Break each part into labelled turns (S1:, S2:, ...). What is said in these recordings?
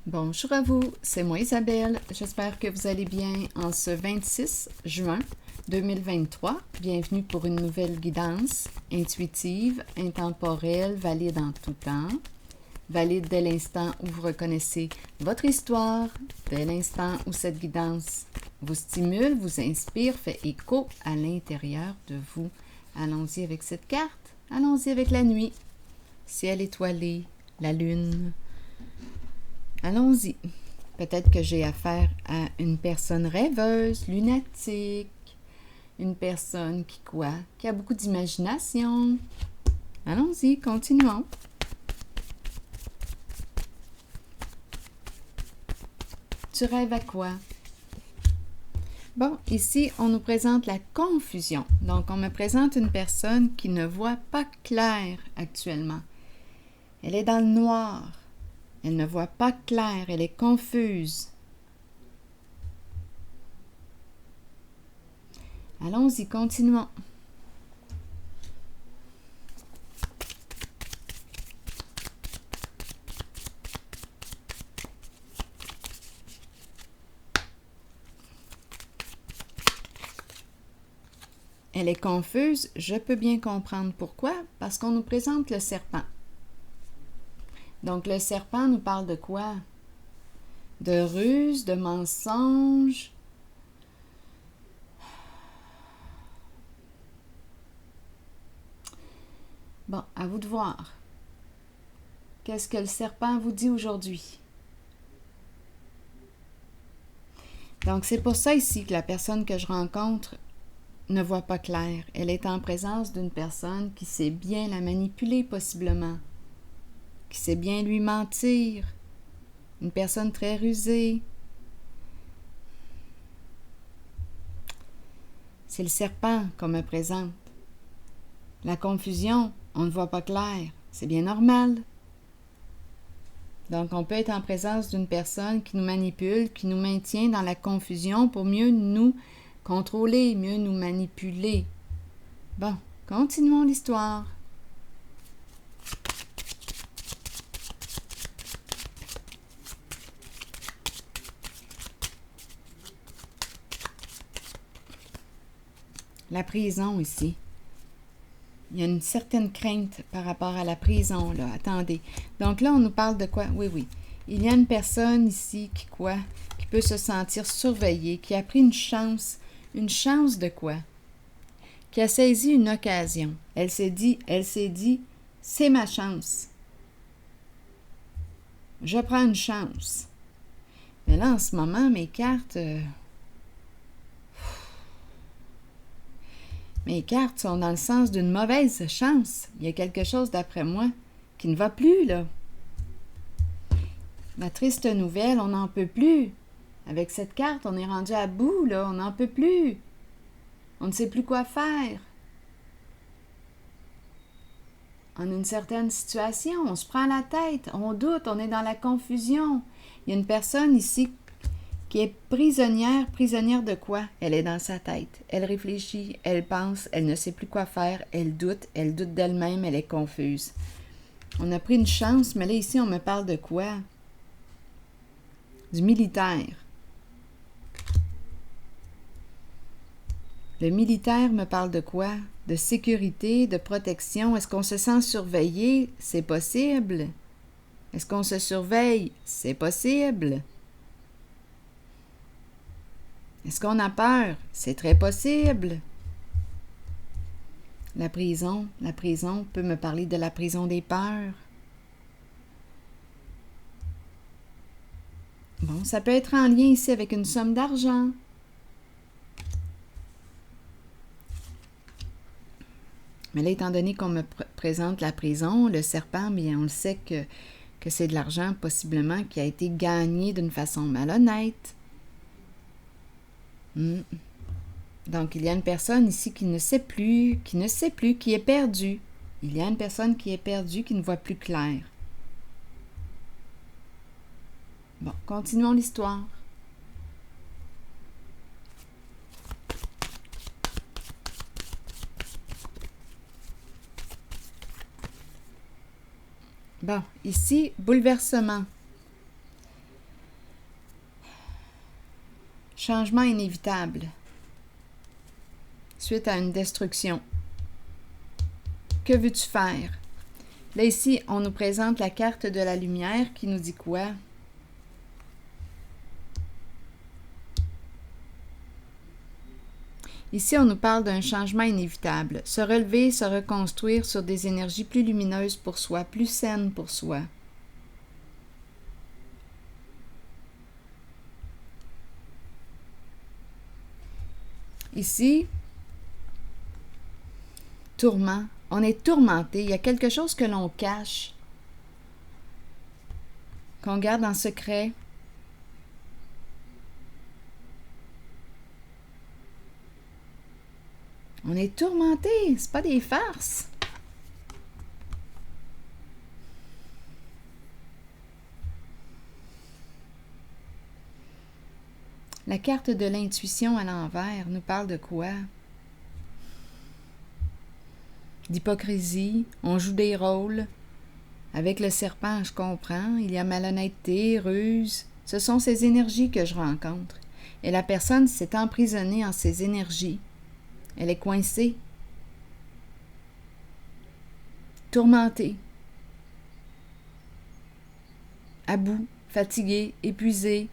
S1: Bonjour à vous, c'est moi Isabelle. J'espère que vous allez bien en ce 26 juin 2023. Bienvenue pour une nouvelle guidance intuitive, intemporelle, valide en tout temps. Valide dès l'instant où vous reconnaissez votre histoire, dès l'instant où cette guidance vous stimule, vous inspire, fait écho à l'intérieur de vous. Allons-y avec cette carte. Allons-y avec la nuit. Ciel étoilé, la lune. Allons-y. Peut-être que j'ai affaire à une personne rêveuse, lunatique, une personne qui a beaucoup d'imagination. Allons-y, continuons. Tu rêves à quoi? Bon, ici, on nous présente la confusion. Donc, on me présente une personne qui ne voit pas clair actuellement. Elle est dans le noir. Elle ne voit pas clair, elle est confuse. Allons-y, continuons. Elle est confuse, je peux bien comprendre pourquoi, parce qu'on nous présente le serpent. Donc, le serpent nous parle de quoi? De ruse, de mensonge. Bon, à vous de voir. Qu'est-ce que le serpent vous dit aujourd'hui? Donc, c'est pour ça ici que la personne que je rencontre ne voit pas clair. Elle est en présence d'une personne qui sait bien la manipuler possiblement, qui sait bien lui mentir, une personne très rusée. C'est le serpent qu'on me présente. La confusion, on ne voit pas clair, c'est bien normal. Donc, on peut être en présence d'une personne qui nous manipule, qui nous maintient dans la confusion pour mieux nous contrôler, mieux nous manipuler. Bon, continuons l'histoire. La prison ici. Il y a une certaine crainte par rapport à la prison, là. Attendez. Donc là, on nous parle de quoi? Oui. Il y a une personne ici qui peut se sentir surveillée, qui a pris une chance de quoi? Qui a saisi une occasion. Elle s'est dit, c'est ma chance. Je prends une chance. Mais là, en ce moment, mes cartes... Mes cartes sont dans le sens d'une mauvaise chance. Il y a quelque chose, d'après moi, qui ne va plus, là. La triste nouvelle, on n'en peut plus. Avec cette carte, on est rendu à bout, là. On n'en peut plus. On ne sait plus quoi faire. En une certaine situation, on se prend la tête, on doute, on est dans la confusion. Il y a une personne ici qui est prisonnière de quoi? Elle est dans sa tête. Elle réfléchit, elle pense, elle ne sait plus quoi faire, elle doute d'elle-même, elle est confuse. On a pris une chance, mais là, ici, on me parle de quoi? Du militaire. Le militaire me parle de quoi? De sécurité, de protection. Est-ce qu'on se sent surveillé? C'est possible. Est-ce qu'on se surveille? C'est possible. Est-ce qu'on a peur? C'est très possible. La prison peut me parler de la prison des peurs. Bon, ça peut être en lien ici avec une somme d'argent. Mais là, étant donné qu'on me présente la prison, le serpent, bien, on le sait que c'est de l'argent possiblement qui a été gagné d'une façon malhonnête. Donc, il y a une personne ici qui ne sait plus, qui est perdue. Il y a une personne qui est perdue, qui ne voit plus clair. Bon, continuons l'histoire. Bon, ici, bouleversement. Changement inévitable. Suite à une destruction. Que veux-tu faire? Là, ici, on nous présente la carte de la lumière qui nous dit quoi? Ici, on nous parle d'un changement inévitable. Se relever, se reconstruire sur des énergies plus lumineuses pour soi, plus saines pour soi. Ici, tourment. On est tourmenté. Il y a quelque chose que l'on cache, qu'on garde en secret. On est tourmenté. C'est pas des farces. La carte de l'intuition à l'envers nous parle de quoi? D'hypocrisie, on joue des rôles. Avec le serpent, je comprends, il y a malhonnêteté, ruse. Ce sont ces énergies que je rencontre. Et la personne s'est emprisonnée en ces énergies. Elle est coincée, tourmentée, à bout, fatiguée, épuisée.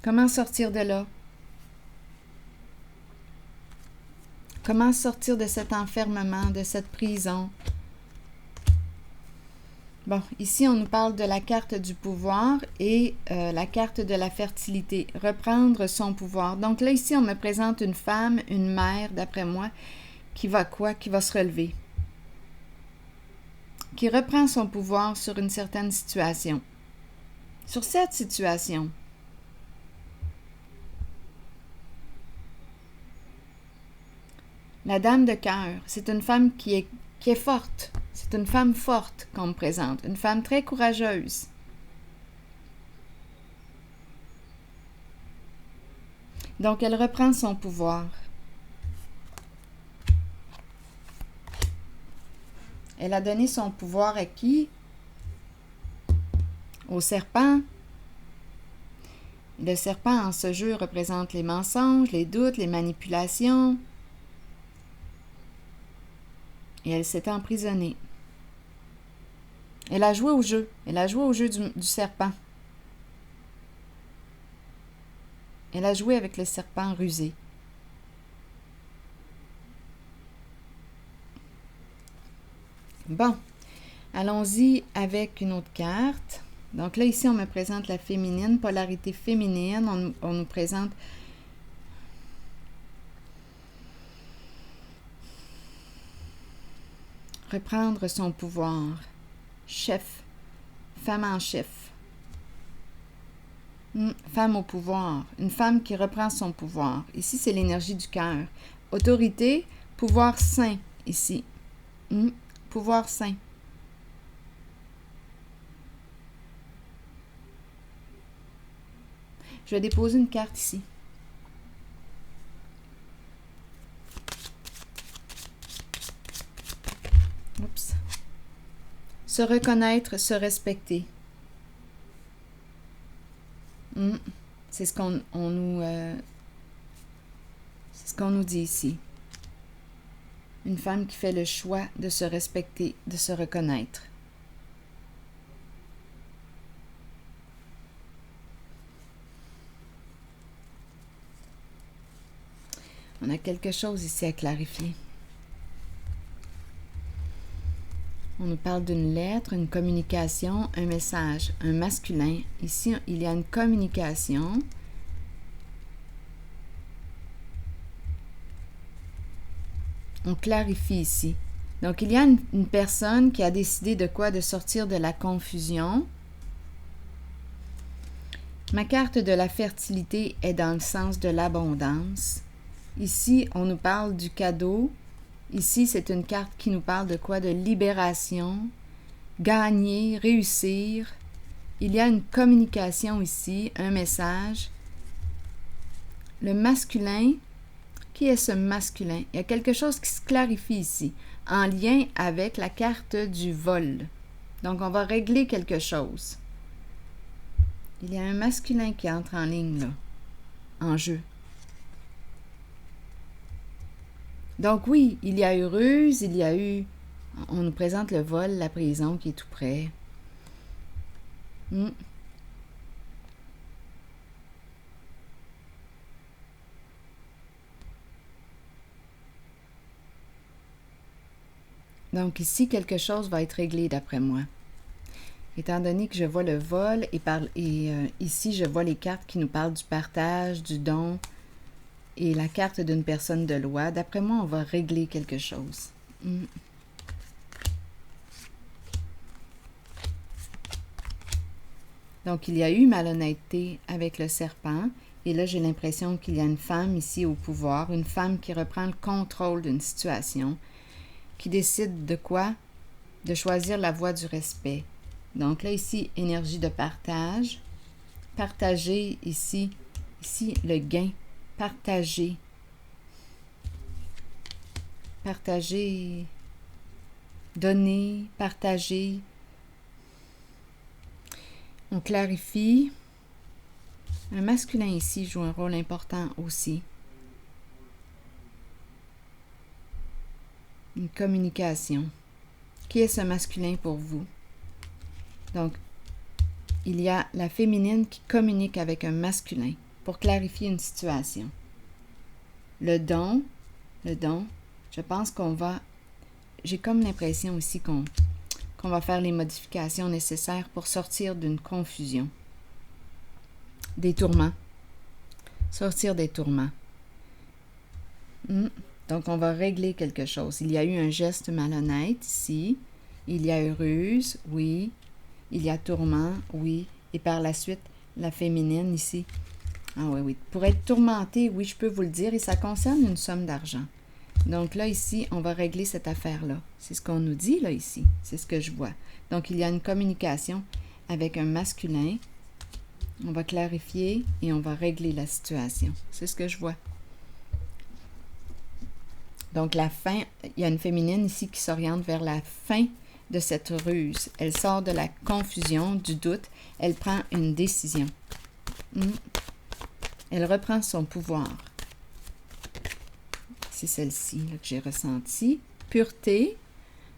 S1: Comment sortir de là? Comment sortir de cet enfermement, de cette prison? Bon, ici, on nous parle de la carte du pouvoir et la carte de la fertilité. Reprendre son pouvoir. Donc là, ici, on me présente une femme, une mère, d'après moi, qui va quoi? Qui va se relever. Qui reprend son pouvoir sur une certaine situation. Sur cette situation. La dame de cœur, c'est une femme qui est forte. C'est une femme forte qu'on me présente. Une femme très courageuse. Donc, elle reprend son pouvoir. Elle a donné son pouvoir à qui? Au serpent. Le serpent, en ce jeu, représente les mensonges, les doutes, les manipulations. Et elle s'est emprisonnée. Elle a joué au jeu. Elle a joué au jeu du serpent. Elle a joué avec le serpent rusé. Bon, allons-y avec une autre carte. Donc là, ici, on me présente la féminine, polarité féminine. On nous présente reprendre son pouvoir. Chef. Femme en chef. Femme au pouvoir. Une femme qui reprend son pouvoir. Ici, c'est l'énergie du cœur. Autorité, pouvoir sain, ici. Pouvoir sain. Je vais déposer une carte ici. Oups. Se reconnaître, se respecter. C'est ce qu'on nous dit ici. Une femme qui fait le choix de se respecter, de se reconnaître. On a quelque chose ici à clarifier. On nous parle d'une lettre, une communication, un message, un masculin. Ici, il y a une communication. On clarifie ici. Donc, il y a une personne qui a décidé de quoi? De sortir de la confusion. Ma carte de la fertilité est dans le sens de l'abondance. Ici, on nous parle du cadeau. Ici, c'est une carte qui nous parle de quoi? De libération, gagner, réussir. Il y a une communication ici, un message. Le masculin, qui est ce masculin? Il y a quelque chose qui se clarifie ici, en lien avec la carte du vol. Donc, on va régler quelque chose. Il y a un masculin qui entre en ligne, là, en jeu. Donc oui, il y a eu ruse, il y a eu... On nous présente le vol, la prison qui est tout près. Donc ici, quelque chose va être réglé d'après moi. Étant donné que je vois le vol et ici, je vois les cartes qui nous parlent du partage, du don et la carte d'une personne de loi. D'après moi, on va régler quelque chose. Donc, il y a eu malhonnêteté avec le serpent. Et là, j'ai l'impression qu'il y a une femme ici au pouvoir, une femme qui reprend le contrôle d'une situation, qui décide de quoi? De choisir la voie du respect. Donc là, ici, énergie de partage. Partager ici le gain. Partager. Partager. Donner, partager. On clarifie. Un masculin ici joue un rôle important aussi. Une communication. Qui est ce masculin pour vous? Donc, il y a la féminine qui communique avec un masculin pour clarifier une situation. Le don, je pense qu'on va... J'ai comme l'impression aussi qu'on va faire les modifications nécessaires pour sortir d'une confusion. Des tourments. Sortir des tourments. Donc, on va régler quelque chose. Il y a eu un geste malhonnête ici. Il y a eu ruse, oui. Il y a tourment, oui. Et par la suite, la féminine ici. Ah oui, oui. Pour être tourmenté, oui, je peux vous le dire. Et ça concerne une somme d'argent. Donc là, ici, on va régler cette affaire-là. C'est ce qu'on nous dit, là, ici. C'est ce que je vois. Donc, il y a une communication avec un masculin. On va clarifier et on va régler la situation. C'est ce que je vois. Donc, la fin, il y a une féminine ici qui s'oriente vers la fin de cette ruse. Elle sort de la confusion, du doute. Elle prend une décision. Elle reprend son pouvoir. C'est celle-ci que j'ai ressentie. Pureté.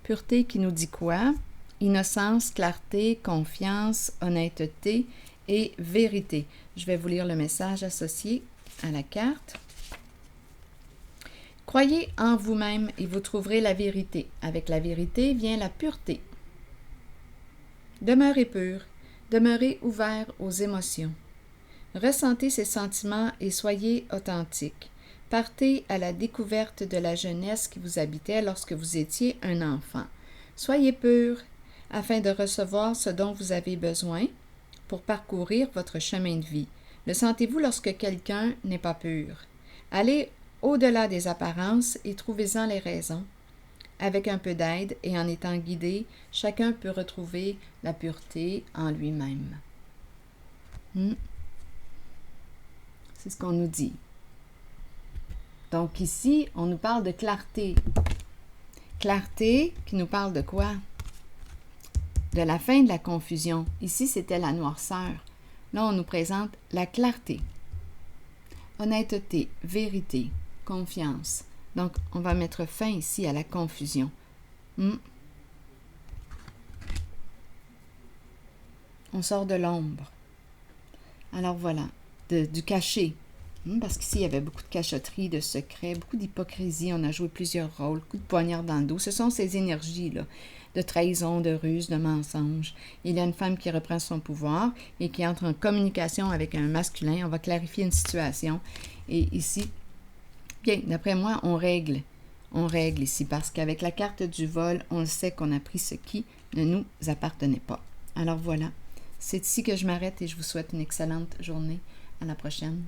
S1: Pureté qui nous dit quoi? Innocence, clarté, confiance, honnêteté et vérité. Je vais vous lire le message associé à la carte. Croyez en vous-même et vous trouverez la vérité. Avec la vérité vient la pureté. Demeurez pur, demeurez ouvert aux émotions. Ressentez ces sentiments et soyez authentique. Partez à la découverte de la jeunesse qui vous habitait lorsque vous étiez un enfant. Soyez pur afin de recevoir ce dont vous avez besoin pour parcourir votre chemin de vie. Le sentez-vous lorsque quelqu'un n'est pas pur? Allez au-delà des apparences et trouvez-en les raisons. Avec un peu d'aide et en étant guidé, chacun peut retrouver la pureté en lui-même. C'est ce qu'on nous dit. Donc ici, on nous parle de clarté. Clarté qui nous parle de quoi? De la fin de la confusion. Ici, c'était la noirceur. Là, on nous présente la clarté. Honnêteté, vérité, confiance. Donc, on va mettre fin ici à la confusion. On sort de l'ombre. Alors voilà, du caché. Parce qu'ici, il y avait beaucoup de cachotterie, de secrets, beaucoup d'hypocrisie. On a joué plusieurs rôles, coup de poignard dans le dos. Ce sont ces énergies-là, de trahison, de ruse, de mensonge. Il y a une femme qui reprend son pouvoir et qui entre en communication avec un masculin. On va clarifier une situation. Et ici, bien, d'après moi, on règle. On règle ici parce qu'avec la carte du vol, on le sait qu'on a pris ce qui ne nous appartenait pas. Alors voilà, c'est ici que je m'arrête et je vous souhaite une excellente journée. À la prochaine.